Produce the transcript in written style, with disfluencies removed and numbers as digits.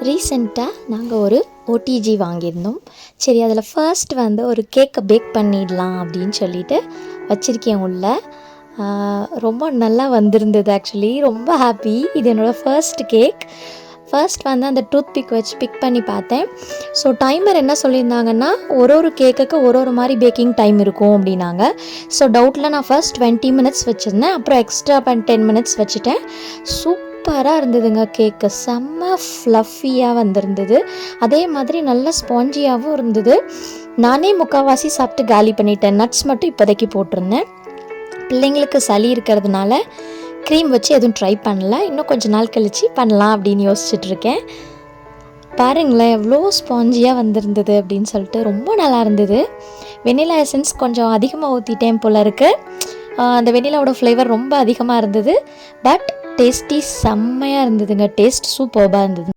ரீசெண்டாக நாங்கள் ஒரு ஓடிஜி வாங்கியிருந்தோம். சரி, அதில் ஃபர்ஸ்ட் ஒரு கேக்கை பேக் பண்ணிடலாம் அப்படின்னு சொல்லிட்டு வச்சுருக்கேன் உள்ள. ரொம்ப நல்லா வந்திருந்தது. ஆக்சுவலி ரொம்ப ஹாப்பி. இது என்னோடய ஃபர்ஸ்ட் கேக். ஃபர்ஸ்ட் அந்த டூத் பிக் வச்சு பிக் பண்ணி பார்த்தேன். ஸோ டைமர் என்ன சொல்லியிருந்தாங்கன்னா, ஒரு கேக்குக்கு ஒரு மாதிரி பேக்கிங் டைம் இருக்கும் அப்படின்னாங்க. ஸோ டவுட்டில் நான் ஃபர்ஸ்ட் 20 மினிட்ஸ் வச்சுருந்தேன். அப்புறம் எக்ஸ்ட்ரா 10 மினிட்ஸ் வச்சுட்டேன். சூப்பராக இருந்ததுங்க. கேக்கு செம்ம ஃப்ளஃபியாக வந்திருந்தது. அதே மாதிரி நல்ல ஸ்பாஞ்சியாகவும் இருந்தது. நானே முக்கால்வாசி சாப்பிட்டு காலி பண்ணிட்டேன். நட்ஸ் மட்டும் இப்போதைக்கு போட்டிருந்தேன். பிள்ளைங்களுக்கு சளி இருக்கிறதுனால க்ரீம் வச்சு எதுவும் ட்ரை பண்ணல. இன்னும் கொஞ்சம் நாள் கழித்து பண்ணலாம் அப்படின்னு யோசிச்சுட்ருக்கேன். பாருங்களேன் எவ்வளோ ஸ்பாஞ்சியாக வந்திருந்தது அப்படின்னு சொல்லிட்டு ரொம்ப நல்லா இருந்தது. வெனிலா எசன்ஸ் கொஞ்சம் அதிகமாக ஊற்றிட்டேன் போல் இருக்குது. அந்த வெனிலாவோட ஃப்ளேவர் ரொம்ப அதிகமாக இருந்தது. பட் டேஸ்டி செம்மையாக இருந்ததுங்க. டேஸ்ட் சூப்பர்பாக இருந்தது.